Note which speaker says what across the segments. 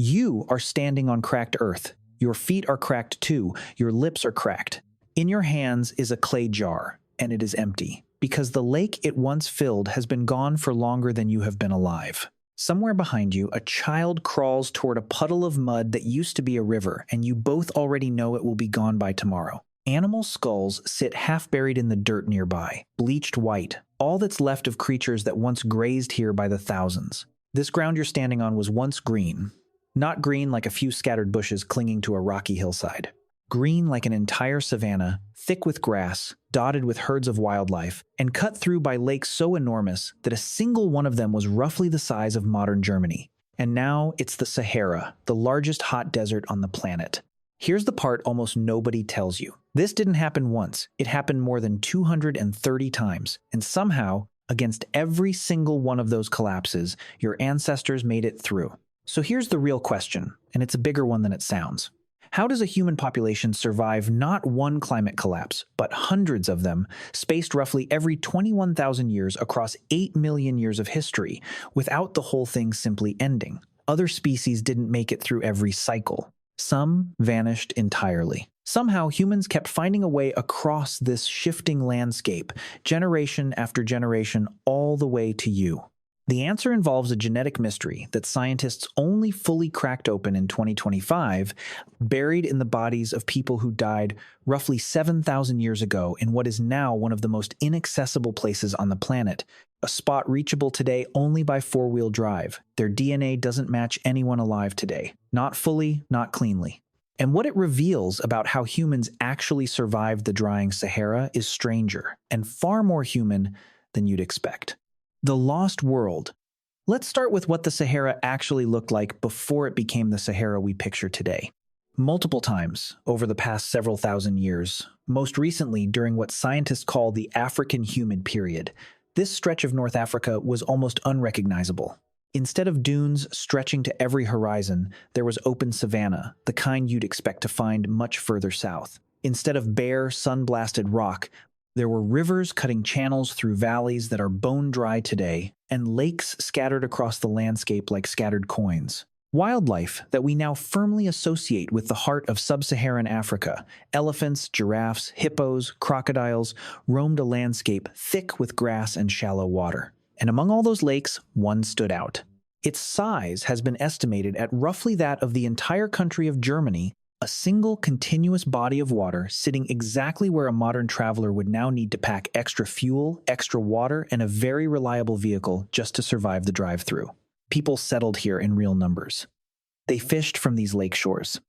Speaker 1: You are standing on cracked earth. Your feet are cracked too. Your lips are cracked. In your hands is a clay jar, and it is empty, because the lake it once filled has been gone for longer than you have been alive. Somewhere behind you, a child crawls toward a puddle of mud that used to be a river, and you both already know it will be gone by tomorrow. Animal skulls sit half buried in the dirt nearby, bleached white, all that's left of creatures that once grazed here by the thousands. This ground you're standing on was once green. Not green like a few scattered bushes clinging to a rocky hillside. Green like an entire savanna, thick with grass, dotted with herds of wildlife, and cut through by lakes so enormous that a single one of them was roughly the size of modern Germany. And now it's the Sahara, the largest hot desert on the planet. Here's the part almost nobody tells you. This didn't happen once. It happened more than 230 times. And somehow, against every single one of those collapses, your ancestors made it through. So here's the real question, and it's a bigger one than it sounds. How does a human population survive not one climate collapse, but hundreds of them, spaced roughly every 21,000 years across 8 million years of history, without the whole thing simply ending? Other species didn't make it through every cycle. Some vanished entirely. Somehow, humans kept finding a way across this shifting landscape, generation after generation, all the way to you. The answer involves a genetic mystery that scientists only fully cracked open in 2025, buried in the bodies of people who died roughly 7,000 years ago in what is now one of the most inaccessible places on the planet, a spot reachable today only by four-wheel drive. Their DNA doesn't match anyone alive today. Not fully, not cleanly. And what it reveals about how humans actually survived the drying Sahara is stranger and far more human than you'd expect. The Lost World. Let's start with what the Sahara actually looked like before it became the Sahara we picture today. Multiple times over the past several thousand years, most recently during what scientists call the African Humid Period, this stretch of North Africa was almost unrecognizable. Instead of dunes stretching to every horizon, there was open savanna, the kind you'd expect to find much further south. Instead of bare, sun-blasted rock, there were rivers cutting channels through valleys that are bone-dry today, and lakes scattered across the landscape like scattered coins. Wildlife that we now firmly associate with the heart of sub-Saharan Africa, elephants, giraffes, hippos, crocodiles, roamed a landscape thick with grass and shallow water. And among all those lakes, one stood out. Its size has been estimated at roughly that of the entire country of Germany, a single continuous body of water sitting exactly where a modern traveler would now need to pack extra fuel, extra water, and a very reliable vehicle just to survive the drive-through. People settled here in real numbers. They fished from these lake shores.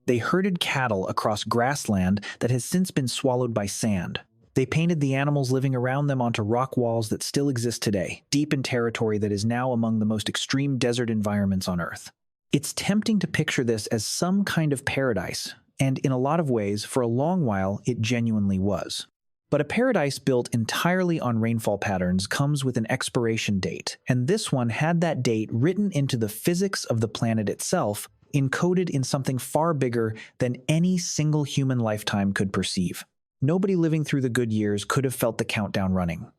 Speaker 1: They herded cattle across grassland that has since been swallowed by sand. They painted the animals living around them onto rock walls that still exist today, deep in territory that is now among the most extreme desert environments on Earth. It's tempting to picture this as some kind of paradise, and in a lot of ways, for a long while, it genuinely was. But a paradise built entirely on rainfall patterns comes with an expiration date, and this one had that date written into the physics of the planet itself, encoded in something far bigger than any single human lifetime could perceive. Nobody living through the good years could have felt the countdown running.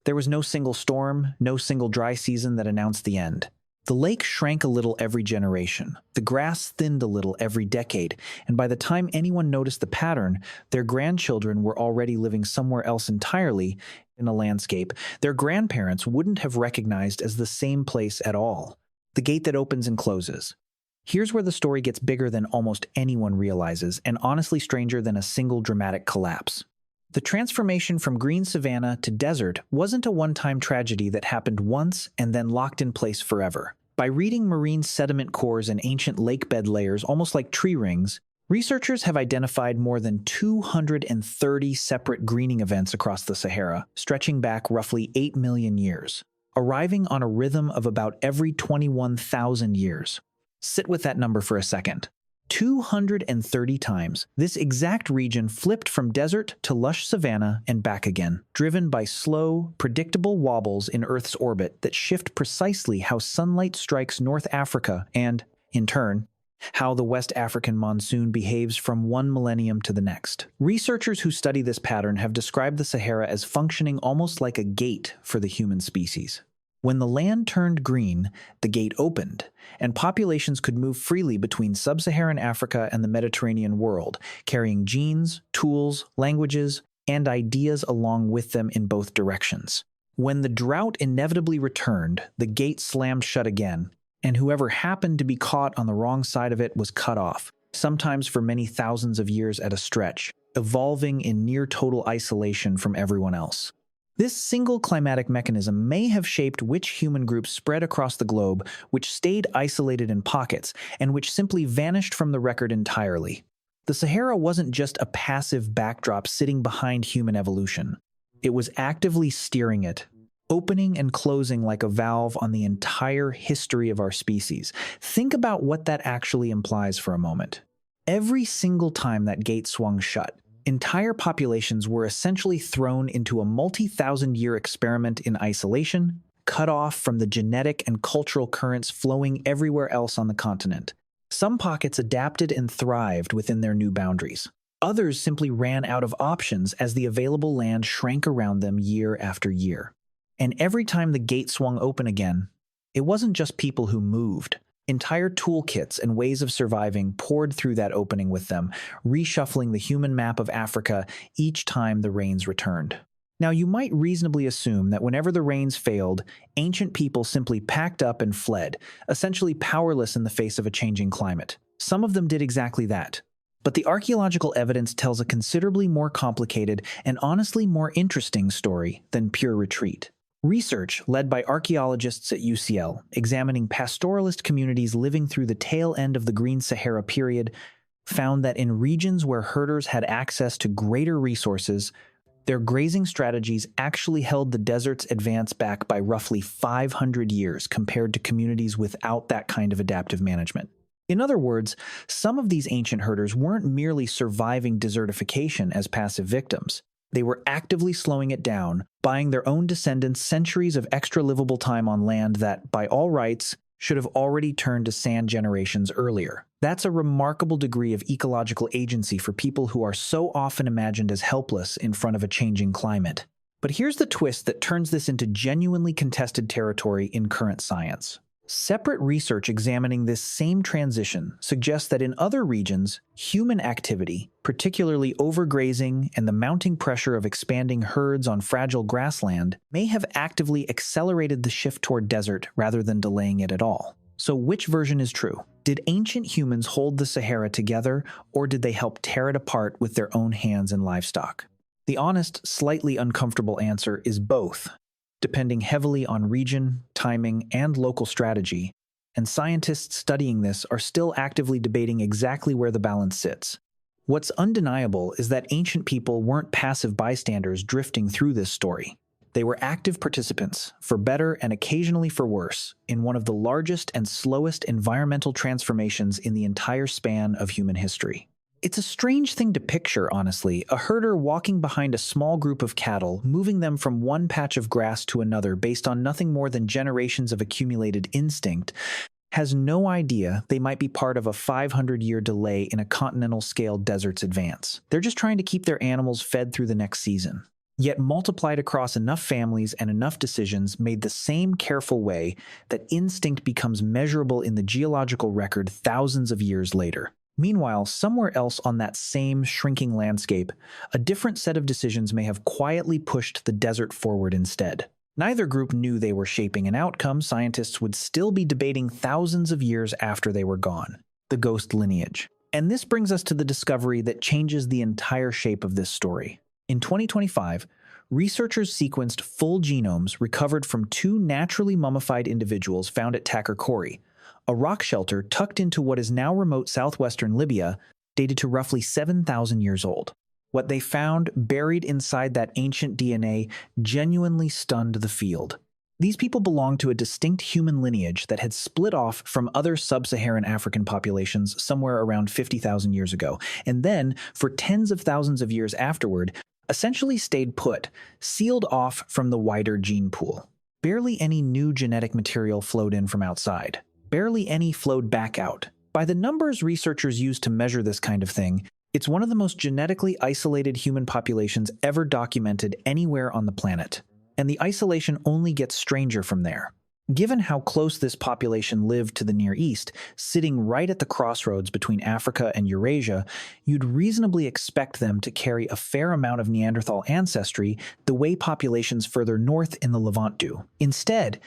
Speaker 1: There was no single storm, no single dry season that announced the end. The lake shrank a little every generation, the grass thinned a little every decade, and by the time anyone noticed the pattern, their grandchildren were already living somewhere else entirely in a landscape their grandparents wouldn't have recognized as the same place at all. The gate that opens and closes. Here's where the story gets bigger than almost anyone realizes, and honestly stranger than a single dramatic collapse. The transformation from green savanna to desert wasn't a one-time tragedy that happened once and then locked in place forever. By reading marine sediment cores and ancient lakebed layers almost like tree rings, researchers have identified more than 230 separate greening events across the Sahara, stretching back roughly 8 million years, arriving on a rhythm of about every 21,000 years. Sit with that number for a second. 230 times, this exact region flipped from desert to lush savanna and back again, driven by slow, predictable wobbles in Earth's orbit that shift precisely how sunlight strikes North Africa and, in turn, how the West African monsoon behaves from one millennium to the next. Researchers who study this pattern have described the Sahara as functioning almost like a gate for the human species. When the land turned green, the gate opened, and populations could move freely between sub-Saharan Africa and the Mediterranean world, carrying genes, tools, languages, and ideas along with them in both directions. When the drought inevitably returned, the gate slammed shut again, and whoever happened to be caught on the wrong side of it was cut off, sometimes for many thousands of years at a stretch, evolving in near-total isolation from everyone else. This single climatic mechanism may have shaped which human groups spread across the globe, which stayed isolated in pockets, and which simply vanished from the record entirely. The Sahara wasn't just a passive backdrop sitting behind human evolution. It was actively steering it, opening and closing like a valve on the entire history of our species. Think about what that actually implies for a moment. Every single time that gate swung shut, entire populations were essentially thrown into a multi-thousand-year experiment in isolation, cut off from the genetic and cultural currents flowing everywhere else on the continent. Some pockets adapted and thrived within their new boundaries. Others simply ran out of options as the available land shrank around them year after year. And every time the gate swung open again, it wasn't just people who moved. Entire toolkits and ways of surviving poured through that opening with them, reshuffling the human map of Africa each time the rains returned. Now, you might reasonably assume that whenever the rains failed, ancient people simply packed up and fled, essentially powerless in the face of a changing climate. Some of them did exactly that. But the archaeological evidence tells a considerably more complicated and honestly more interesting story than pure retreat. Research led by archaeologists at UCL, examining pastoralist communities living through the tail end of the Green Sahara period, found that in regions where herders had access to greater resources, their grazing strategies actually held the desert's advance back by roughly 500 years compared to communities without that kind of adaptive management. In other words, some of these ancient herders weren't merely surviving desertification as passive victims. They were actively slowing it down, buying their own descendants centuries of extra livable time on land that, by all rights, should have already turned to sand generations earlier. That's a remarkable degree of ecological agency for people who are so often imagined as helpless in front of a changing climate. But here's the twist that turns this into genuinely contested territory in current science. Separate research examining this same transition suggests that in other regions, human activity, particularly overgrazing and the mounting pressure of expanding herds on fragile grassland, may have actively accelerated the shift toward desert rather than delaying it at all. So which version is true? Did ancient humans hold the Sahara together, or did they help tear it apart with their own hands and livestock? The honest, slightly uncomfortable answer is both, depending heavily on region, timing, and local strategy, and scientists studying this are still actively debating exactly where the balance sits. What's undeniable is that ancient people weren't passive bystanders drifting through this story. They were active participants, for better and occasionally for worse, in one of the largest and slowest environmental transformations in the entire span of human history. It's a strange thing to picture, honestly, a herder walking behind a small group of cattle, moving them from one patch of grass to another based on nothing more than generations of accumulated instinct, has no idea they might be part of a 500-year delay in a continental-scale desert's advance. They're just trying to keep their animals fed through the next season. Yet multiplied across enough families and enough decisions made the same careful way that instinct becomes measurable in the geological record thousands of years later. Meanwhile, somewhere else on that same shrinking landscape, a different set of decisions may have quietly pushed the desert forward instead. Neither group knew they were shaping an outcome scientists would still be debating thousands of years after they were gone: the ghost lineage. And this brings us to the discovery that changes the entire shape of this story. In 2025, researchers sequenced full genomes recovered from two naturally mummified individuals found at Takarkori, a rock shelter tucked into what is now remote southwestern Libya, dated to roughly 7,000 years old. What they found buried inside that ancient DNA genuinely stunned the field. These people belonged to a distinct human lineage that had split off from other sub-Saharan African populations somewhere around 50,000 years ago, and then, for tens of thousands of years afterward, essentially stayed put, sealed off from the wider gene pool. Barely any new genetic material flowed in from outside. Barely any flowed back out. By the numbers researchers use to measure this kind of thing, it's one of the most genetically isolated human populations ever documented anywhere on the planet. And the isolation only gets stranger from there. Given how close this population lived to the Near East, sitting right at the crossroads between Africa and Eurasia, you'd reasonably expect them to carry a fair amount of Neanderthal ancestry the way populations further north in the Levant do. Instead,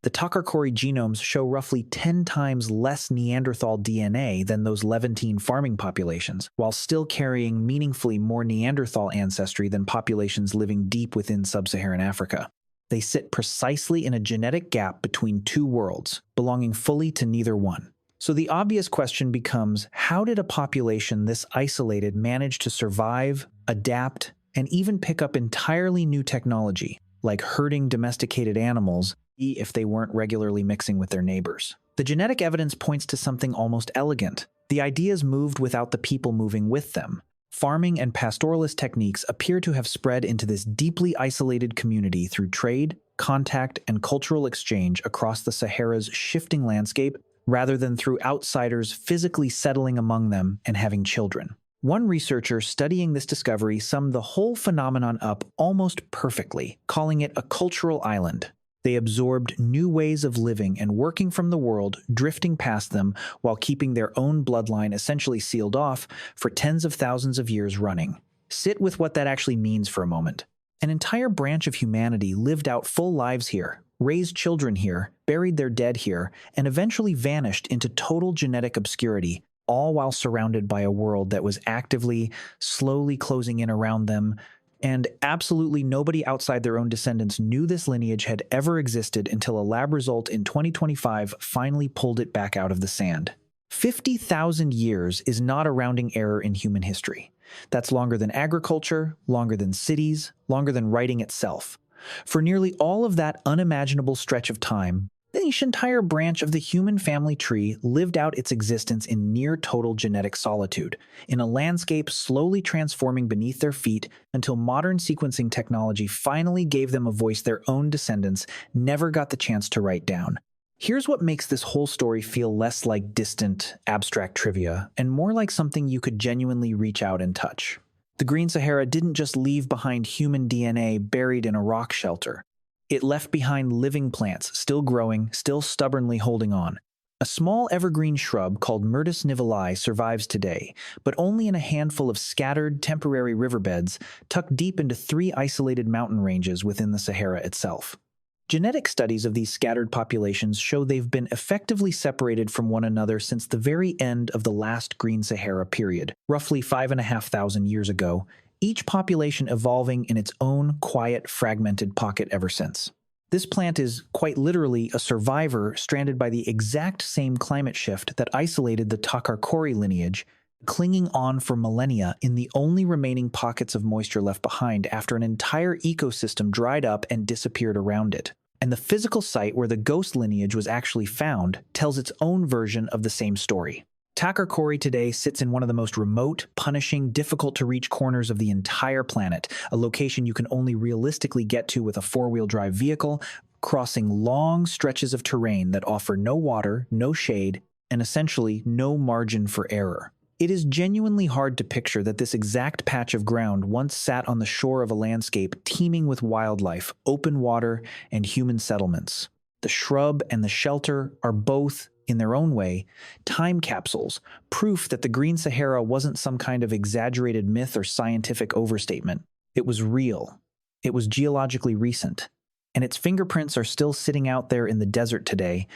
Speaker 1: the Takarkori genomes show roughly 10 times less Neanderthal DNA than those Levantine farming populations, while still carrying meaningfully more Neanderthal ancestry than populations living deep within sub-Saharan Africa. They sit precisely in a genetic gap between two worlds, belonging fully to neither one. So the obvious question becomes, how did a population this isolated manage to survive, adapt, and even pick up entirely new technology, like herding domesticated animals, if they weren't regularly mixing with their neighbors? The genetic evidence points to something almost elegant. The ideas moved without the people moving with them. Farming and pastoralist techniques appear to have spread into this deeply isolated community through trade, contact, and cultural exchange across the Sahara's shifting landscape, rather than through outsiders physically settling among them and having children. One researcher studying this discovery summed the whole phenomenon up almost perfectly, calling it a cultural island. They absorbed new ways of living and working from the world, drifting past them while keeping their own bloodline essentially sealed off for tens of thousands of years running. Sit with what that actually means for a moment. An entire branch of humanity lived out full lives here, raised children here, buried their dead here, and eventually vanished into total genetic obscurity, all while surrounded by a world that was actively, slowly closing in around them, and absolutely nobody outside their own descendants knew this lineage had ever existed until a lab result in 2025 finally pulled it back out of the sand. 50,000 years is not a rounding error in human history. That's longer than agriculture, longer than cities, longer than writing itself. For nearly all of that unimaginable stretch of time, the entire branch of the human family tree lived out its existence in near-total genetic solitude, in a landscape slowly transforming beneath their feet until modern sequencing technology finally gave them a voice their own descendants never got the chance to write down. Here's what makes this whole story feel less like distant, abstract trivia, and more like something you could genuinely reach out and touch. The Green Sahara didn't just leave behind human DNA buried in a rock shelter. It left behind living plants, still growing, still stubbornly holding on. A small evergreen shrub called Myrtus nivelli survives today, but only in a handful of scattered, temporary riverbeds tucked deep into 3 isolated mountain ranges within the Sahara itself. Genetic studies of these scattered populations show they've been effectively separated from one another since the very end of the last Green Sahara period, roughly 5,500 years ago, each population evolving in its own quiet, fragmented pocket ever since. This plant is, quite literally, a survivor stranded by the exact same climate shift that isolated the Takarkori lineage, clinging on for millennia in the only remaining pockets of moisture left behind after an entire ecosystem dried up and disappeared around it. And the physical site where the ghost lineage was actually found tells its own version of the same story. Takarkori today sits in one of the most remote, punishing, difficult-to-reach corners of the entire planet, a location you can only realistically get to with a 4-wheel drive vehicle, crossing long stretches of terrain that offer no water, no shade, and essentially no margin for error. It is genuinely hard to picture that this exact patch of ground once sat on the shore of a landscape teeming with wildlife, open water, and human settlements. The shrub and the shelter are both, in their own way, time capsules, proof that the Green Sahara wasn't some kind of exaggerated myth or scientific overstatement. It was real. It was geologically recent. And its fingerprints are still sitting out there in the desert today,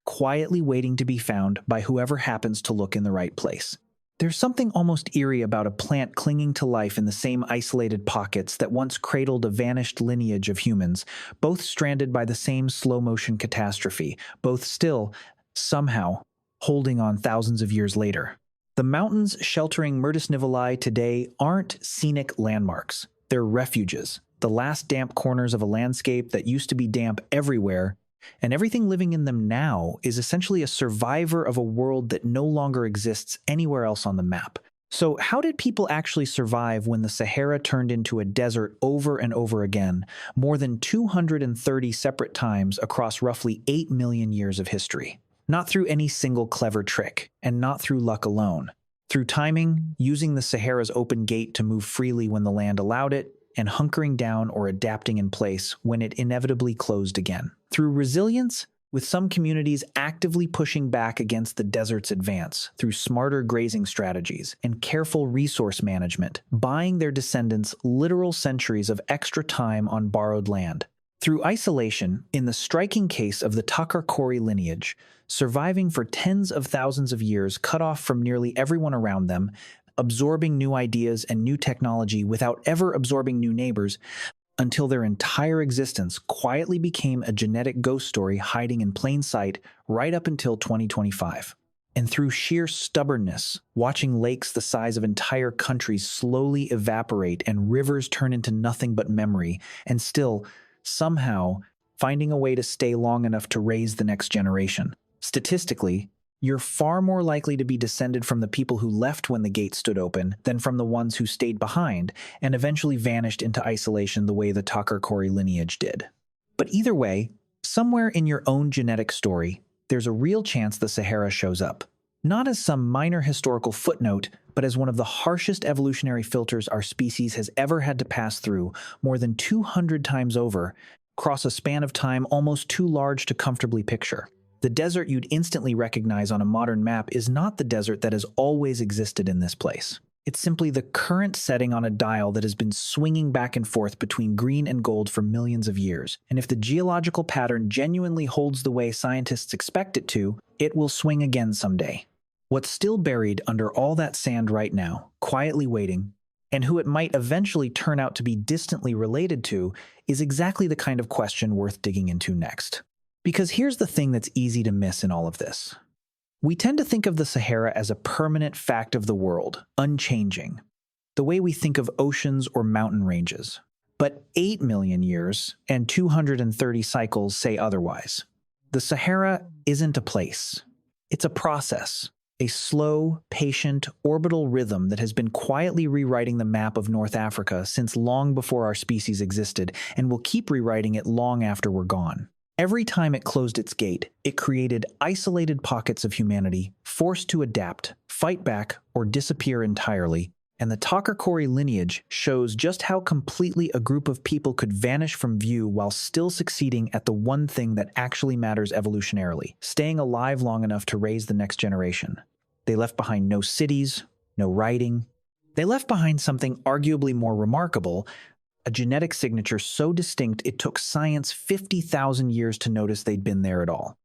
Speaker 1: quietly waiting to be found by whoever happens to look in the right place. There's something almost eerie about a plant clinging to life in the same isolated pockets that once cradled a vanished lineage of humans, both stranded by the same slow-motion catastrophe, both still, somehow, holding on thousands of years later. The mountains sheltering Myrtus nivelli today aren't scenic landmarks. They're refuges, the last damp corners of a landscape that used to be damp everywhere, and everything living in them now is essentially a survivor of a world that no longer exists anywhere else on the map. So how did people actually survive when the Sahara turned into a desert over and over again, more than 230 separate times across roughly 8 million years of history? Not through any single clever trick, and not through luck alone. Through timing, using the Sahara's open gate to move freely when the land allowed it, and hunkering down or adapting in place when it inevitably closed again. Through resilience, with some communities actively pushing back against the desert's advance through smarter grazing strategies and careful resource management, buying their descendants literal centuries of extra time on borrowed land. Through isolation, in the striking case of the Takarkori lineage, surviving for tens of thousands of years cut off from nearly everyone around them, absorbing new ideas and new technology without ever absorbing new neighbors, until their entire existence quietly became a genetic ghost story hiding in plain sight right up until 2025. And through sheer stubbornness, watching lakes the size of entire countries slowly evaporate and rivers turn into nothing but memory, and still, somehow, finding a way to stay long enough to raise the next generation. Statistically, you're far more likely to be descended from the people who left when the gate stood open than from the ones who stayed behind and eventually vanished into isolation the way the Takarkori lineage did. But either way, somewhere in your own genetic story, there's a real chance the Sahara shows up. Not as some minor historical footnote, but as one of the harshest evolutionary filters our species has ever had to pass through more than 200 times over, across a span of time almost too large to comfortably picture. The desert you'd instantly recognize on a modern map is not the desert that has always existed in this place. It's simply the current setting on a dial that has been swinging back and forth between green and gold for millions of years. And if the geological pattern genuinely holds the way scientists expect it to, it will swing again someday. What's still buried under all that sand right now, quietly waiting, and who it might eventually turn out to be distantly related to, is exactly the kind of question worth digging into next. Because here's the thing that's easy to miss in all of this. We tend to think of the Sahara as a permanent fact of the world, unchanging, the way we think of oceans or mountain ranges. But 8 million years and 230 cycles say otherwise. The Sahara isn't a place. It's a process, a slow, patient, orbital rhythm that has been quietly rewriting the map of North Africa since long before our species existed and will keep rewriting it long after we're gone. Every time it closed its gate, it created isolated pockets of humanity, forced to adapt, fight back, or disappear entirely, and the Takarkori lineage shows just how completely a group of people could vanish from view while still succeeding at the one thing that actually matters evolutionarily, staying alive long enough to raise the next generation. They left behind no cities, no writing. They left behind something arguably more remarkable, a genetic signature so distinct it took science 50,000 years to notice they'd been there at all.